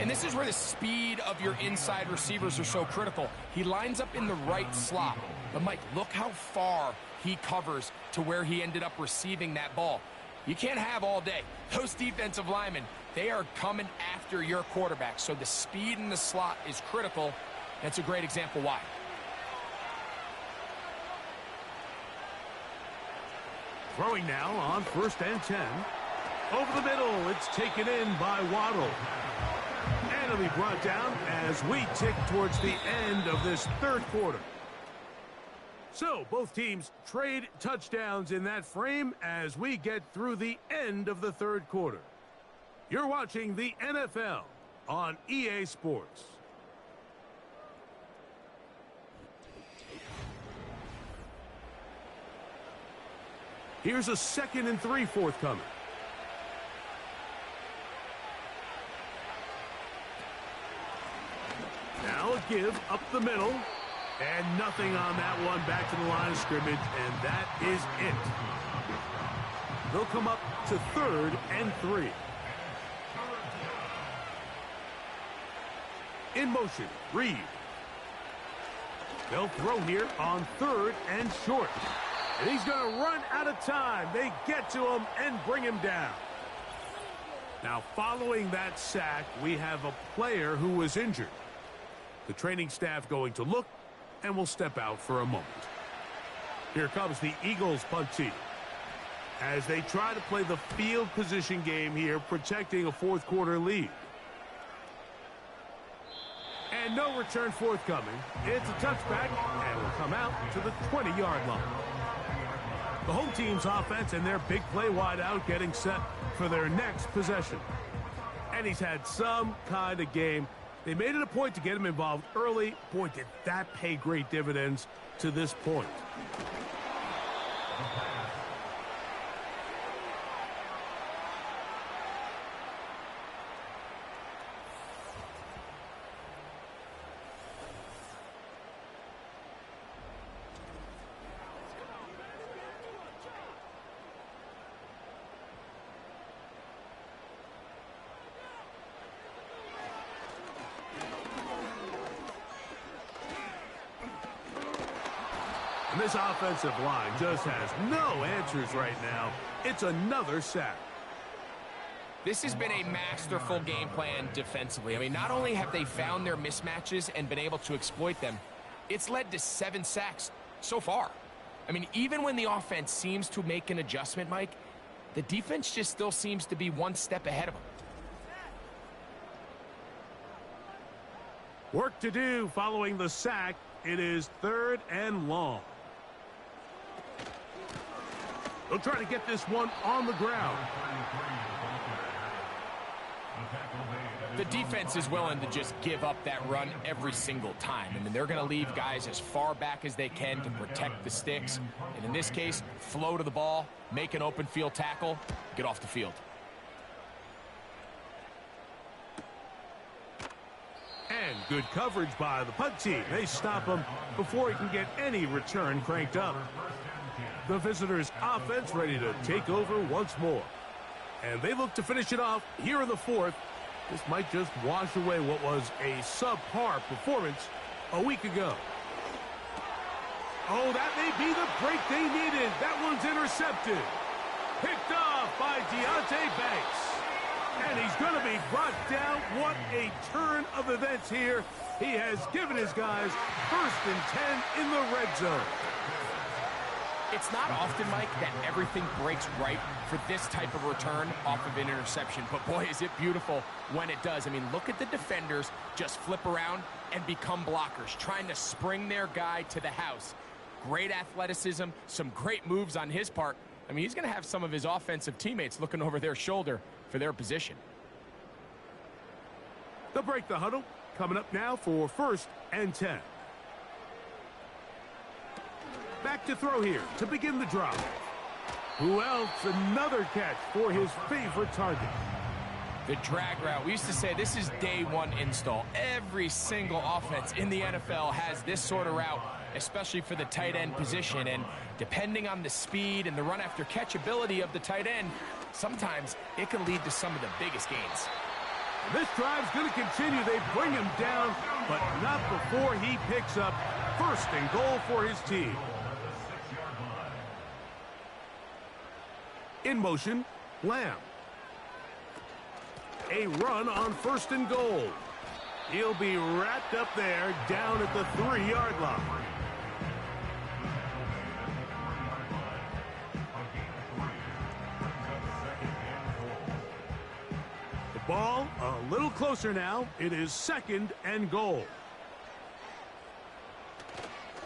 And this is where the speed of your inside receivers are so critical. He lines up in the right slot. But, Mike, look how far he covers to where he ended up receiving that ball. You can't have all day. Those defensive linemen, they are coming after your quarterback. So the speed in the slot is critical. That's a great example why. Throwing now on first and 10. Over the middle, it's taken in by Waddle. And it'll be brought down as we tick towards the end of this third quarter. So, both teams trade touchdowns in that frame as we get through the end of the third quarter. You're watching the NFL on EA Sports. Here's a 2nd and 3 forthcoming. Now a give up the middle. And nothing on that one. Back to the line of scrimmage, and that is it. They'll come up to 3rd and 3. In motion, Reed. They'll throw here on 3rd and short. And he's going to run out of time. They get to him and bring him down. Now, following that sack, we have a player who was injured. The training staff going to look and will step out for a moment. Here comes the Eagles punt team as they try to play the field position game here, protecting a fourth quarter lead. And no return forthcoming. It's a touchback and will come out to the 20-yard line. The home team's offense and their big play wideout getting set for their next possession. And he's had some kind of game. They made it a point to get him involved early. Boy, did that pay great dividends to this point. And this offensive line just has no answers right now. It's another sack. This has been a masterful game plan defensively. I mean, not only have they found their mismatches and been able to exploit them, it's led to 7 sacks so far. I mean, even when the offense seems to make an adjustment, Mike, the defense just still seems to be one step ahead of them. Work to do following the sack. It is 3rd and long. They'll try to get this one on the ground. The defense is willing to just give up that run every single time. I mean, they're going to leave guys as far back as they can to protect the sticks. And in this case, flow to the ball, make an open field tackle, get off the field. And good coverage by the punt team. They stop him before he can get any return cranked up. The visitors' offense ready to take over once more. And they look to finish it off here in the 4th. This might just wash away what was a subpar performance a week ago. Oh, that may be the break they needed. That one's intercepted. Picked off by Deonte Banks. And he's going to be brought down. What a turn of events here. He has given his guys 1st and 10 in the red zone. It's not often, Mike, that everything breaks right for this type of return off of an interception. But, boy, is it beautiful when it does. I mean, look at the defenders just flip around and become blockers, trying to spring their guy to the house. Great athleticism, some great moves on his part. I mean, he's going to have some of his offensive teammates looking over their shoulder for their position. They'll break the huddle. Coming up now for 1st and 10. Back to throw here to begin the drive. Who else? Another catch for his favorite target. The drag route. We used to say this is day 1 install. Every single offense in the NFL has this sort of route, especially for the tight end position. And depending on the speed and the run after catch ability of the tight end, sometimes it can lead to some of the biggest gains. This drive's going to continue. They bring him down, but not before he picks up 1st and goal for his team. In motion, Lamb. A run on 1st and goal. He'll be wrapped up there down at the 3-yard line. The ball a little closer now. It is 2nd and goal.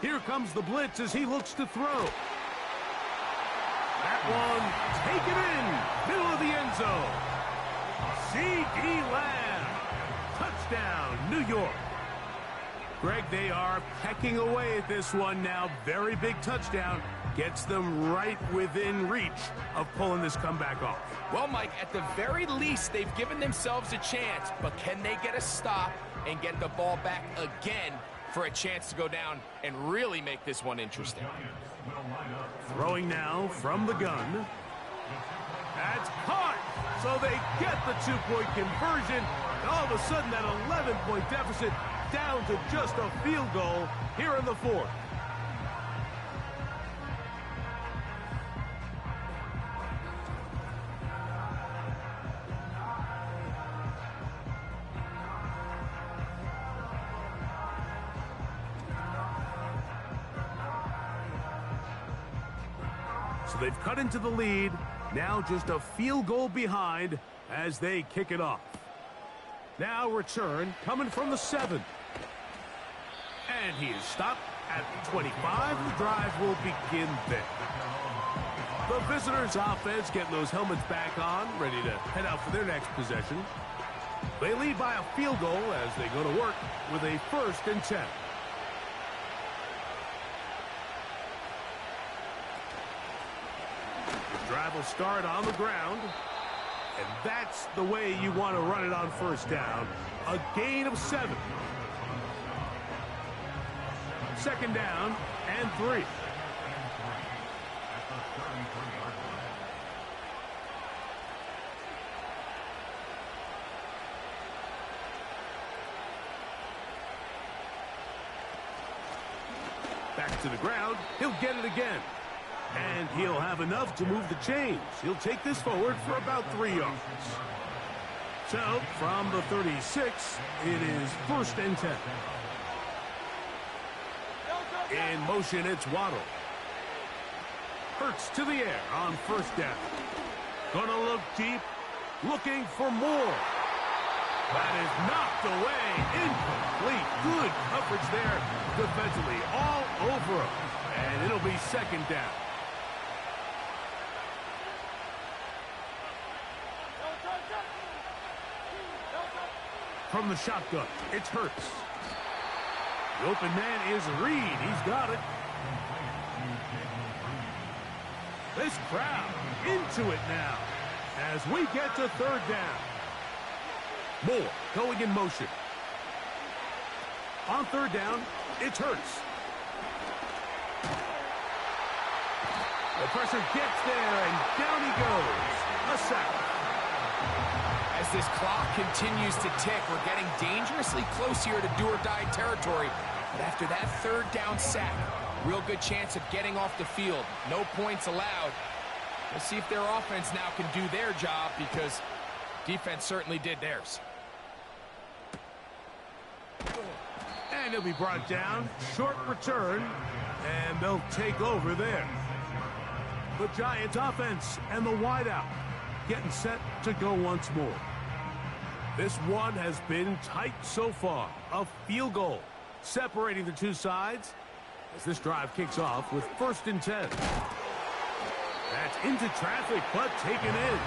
Here comes the blitz as he looks to throw. That one, taken in, middle of the end zone. C.D. Lamb, touchdown, New York. Greg, they are pecking away at this one now. Very big touchdown. Gets them right within reach of pulling this comeback off. Well, Mike, at the very least, they've given themselves a chance, but can they get a stop and get the ball back again for a chance to go down and really make this one interesting? Throwing now from the gun. That's caught! So they get the two-point conversion. And all of a sudden, that 11-point deficit down to just a field goal here in the fourth. So they've cut into the lead. Now just a field goal behind as they kick it off. Now return coming from the 7. And he is stopped at the 25. The drive will begin there. The visitors' offense getting those helmets back on, ready to head out for their next possession. They lead by a field goal as they go to work with a 1st and 10. Drive will start on the ground, and that's the way you want to run it on 1st down. A gain of 7. 2nd down and 3. Back to the ground. He'll get it again. And he'll have enough to move the chains. He'll take this forward for about 3 yards. So, from the 36, it is 1st and 10. In motion, it's Waddle. Hurts to the air on 1st down. Gonna look deep, looking for more. That is knocked away, incomplete. Good coverage there defensively, all over him. And it'll be 2nd down. From the shotgun, it's Hurts. The open man is Reed. He's got it. This crowd into it now as we get to 3rd down. Moore going in motion. On 3rd down, it's Hurts. The pressure gets there, and down he goes. A sack. As this clock continues to tick, we're getting dangerously close here to do-or-die territory. But after that 3rd down sack, real good chance of getting off the field. No points allowed. We'll see if their offense now can do their job, because defense certainly did theirs. And he'll be brought down. Short return, and they'll take over there. The Giants offense and the wideout getting set to go once more. This one has been tight so far. A field goal separating the two sides as this drive kicks off with 1st and 10. That's into traffic, but taken in.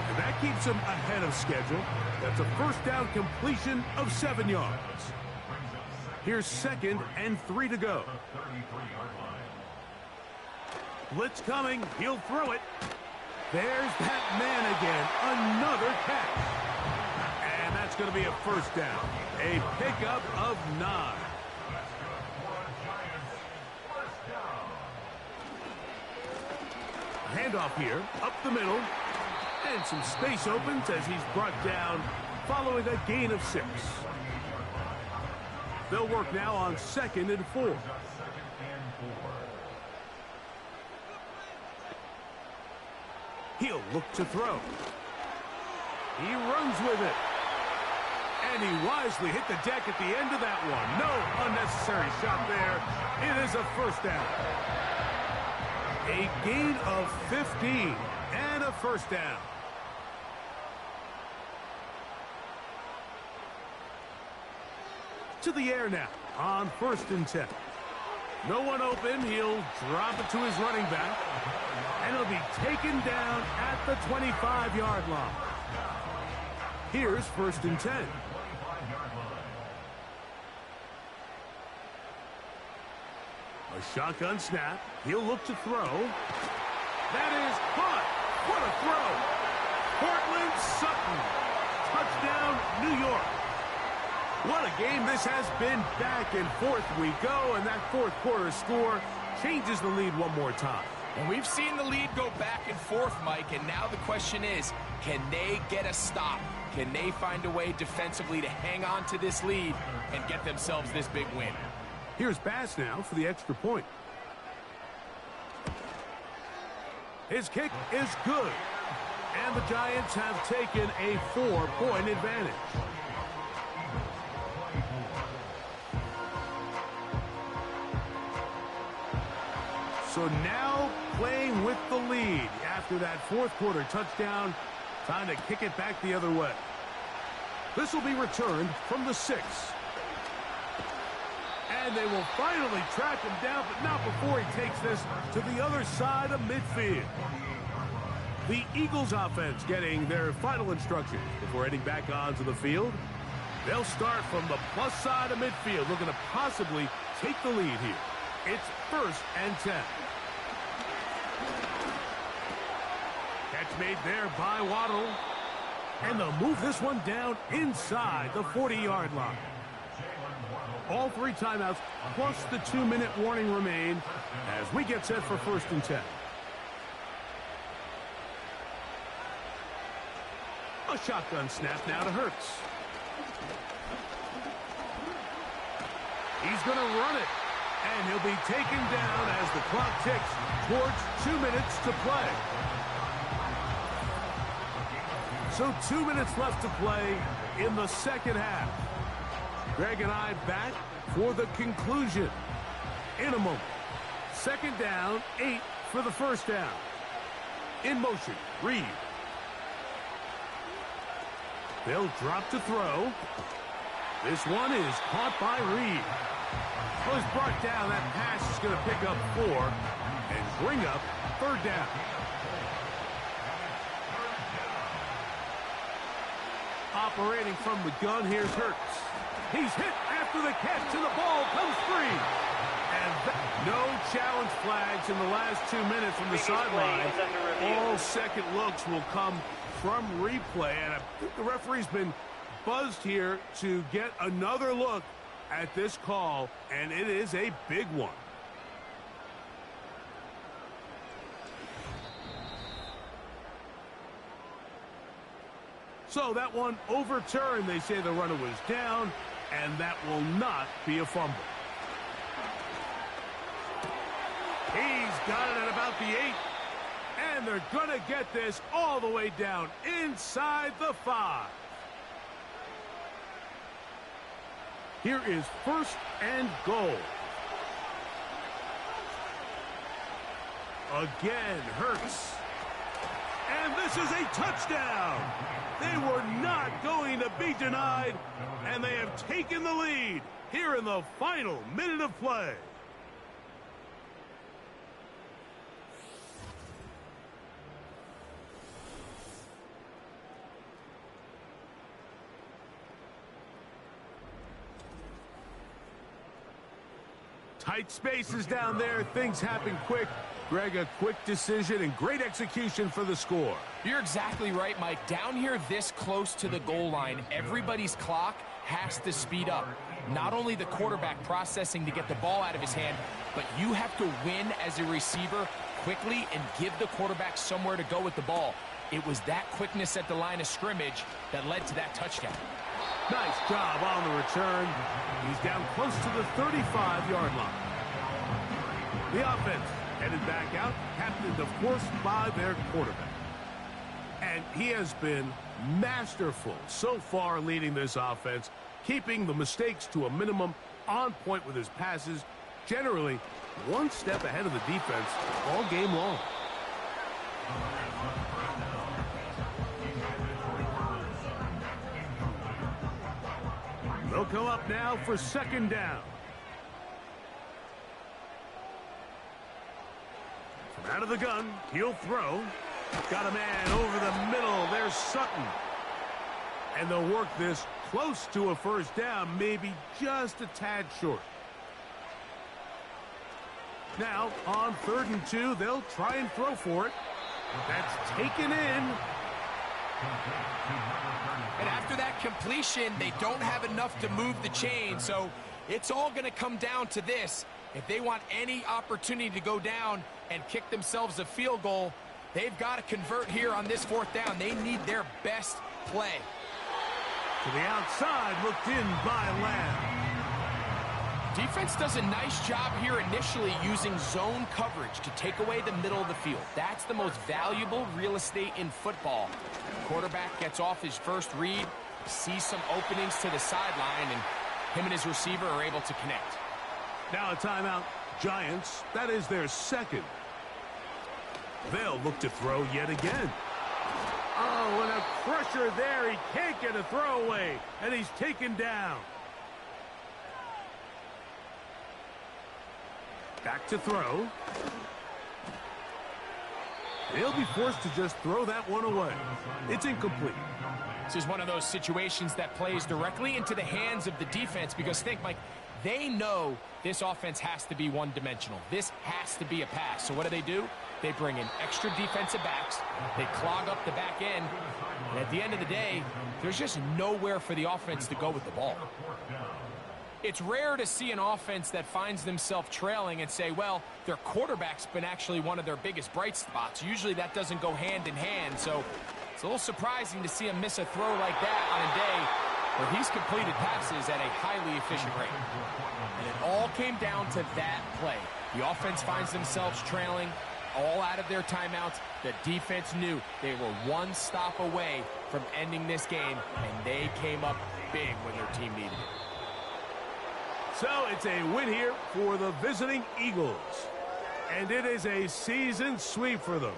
And that keeps him ahead of schedule. That's a 1st down completion of 7 yards. Here's 2nd and 3 to go. Blitz coming. He'll throw it. There's that man again. Another catch. And that's going to be a 1st down. A pickup of 9. Handoff here. Up the middle. And some space opens as he's brought down following a gain of 6. They'll work now on 2nd and 4. He'll look to throw. He runs with it. And he wisely hit the deck at the end of that one. No unnecessary shot there. It is a 1st down. A gain of 15 and a 1st down. To the air now on 1st and 10. No one open. He'll drop it to his running back. And he'll be taken down at the 25-yard line. Here's 1st and 10. A shotgun snap. He'll look to throw. That is caught. What a throw. Cortland Sutton. Touchdown, New York. What a game this has been. Back and forth we go, and that fourth quarter score changes the lead one more time. And we've seen the lead go back and forth, Mike, and now the question is, can they get a stop? Can they find a way defensively to hang on to this lead and get themselves this big win? Here's Bass now for the extra point. His kick is good. And the Giants have taken a 4-point advantage. So now playing with the lead after that fourth quarter touchdown, time to kick it back the other way. This will be returned from the 6. And they will finally track him down, but not before he takes this to the other side of midfield. The Eagles offense getting their final instructions before heading back onto the field. They'll start from the plus side of midfield, looking to possibly take the lead here. It's 1st and 10. Catch made there by Waddle. And they'll move this one down inside the 40-yard line. All 3 timeouts plus the 2-minute warning remain as we get set for 1st and 10. A shotgun snap now to Hurts. He's going to run it. And he'll be taken down as the clock ticks towards 2 minutes to play. So 2 minutes left to play in the second half. Greg and I back for the conclusion in a moment. 2nd down, 8 for the 1st down. In motion, Reed. They'll drop to throw. This one is caught by Reed. Well, he's brought down. That pass is going to pick up 4 and bring up 3rd down. Operating from the gun, here's Hurts. He's hit after the catch, and the ball comes free. And no challenge flags in the last 2 minutes from the sideline. All second looks will come from replay, and I think the referee's been buzzed here to get another look at this call, and it is a big one. So that one overturned. They say the runner was down, and that will not be a fumble. He's got it at about the 8. And they're going to get this all the way down inside the 5. Here is 1st and goal. Again, Hurts. And this is a touchdown. They were not going to be denied, and they have taken the lead here in the final minute of play. Tight spaces down there. Things happen quick. Greg, a quick decision and great execution for the score. You're exactly right, Mike. Down here this close to the goal line, everybody's clock has to speed up. Not only the quarterback processing to get the ball out of his hand, but you have to win as a receiver quickly and give the quarterback somewhere to go with the ball. It was that quickness at the line of scrimmage that led to that touchdown. Nice job on the return. He's down close to the 35-yard line. The offense headed back out, captained, of course, by their quarterback. And he has been masterful so far leading this offense, keeping the mistakes to a minimum, on point with his passes, generally one step ahead of the defense all game long. They'll come up now for 2nd down. Out of the gun, he'll throw. Got a man over the middle. There's Sutton. And they'll work this close to a first down, maybe just a tad short. Now, on 3rd and 2, they'll try and throw for it. That's taken in. And after that completion, they don't have enough to move the chain, so it's all going to come down to this. If they want any opportunity to go down and kick themselves a field goal, they've got to convert here on this 4th down. They need their best play. To the outside, looked in by Lamb. Defense does a nice job here initially using zone coverage to take away the middle of the field. That's the most valuable real estate in football. Quarterback gets off his first read, sees some openings to the sideline, and him and his receiver are able to connect. Now a timeout. Giants, that is their 2nd. They'll look to throw yet again. Oh, and a pressure there. He can't get a throwaway, and he's taken down. Back to throw. He'll be forced to just throw that one away. It's incomplete. This is one of those situations that plays directly into the hands of the defense because think, Mike, they know this offense has to be one-dimensional. This has to be a pass. So what do? They bring in extra defensive backs. They clog up the back end. And at the end of the day, there's just nowhere for the offense to go with the ball. It's rare to see an offense that finds themselves trailing and say, well, their quarterback's been actually one of their biggest bright spots. Usually that doesn't go hand in hand. So it's a little surprising to see him miss a throw like that on a day where he's completed passes at a highly efficient rate. And it all came down to that play. The offense finds themselves trailing, all out of their timeouts. The defense knew they were one stop away from ending this game, and they came up big when their team needed it. So it's a win here for the visiting Eagles. And it is a season sweep for them.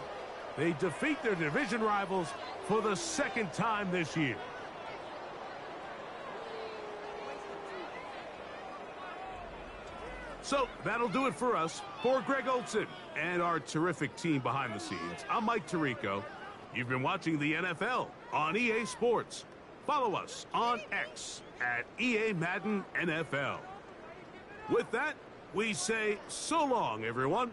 They defeat their division rivals for the 2nd time this year. So that'll do it for us. For Greg Olson and our terrific team behind the scenes, I'm Mike Tirico. You've been watching the NFL on EA Sports. Follow us on X at EA Madden NFL. With that, we say so long, everyone.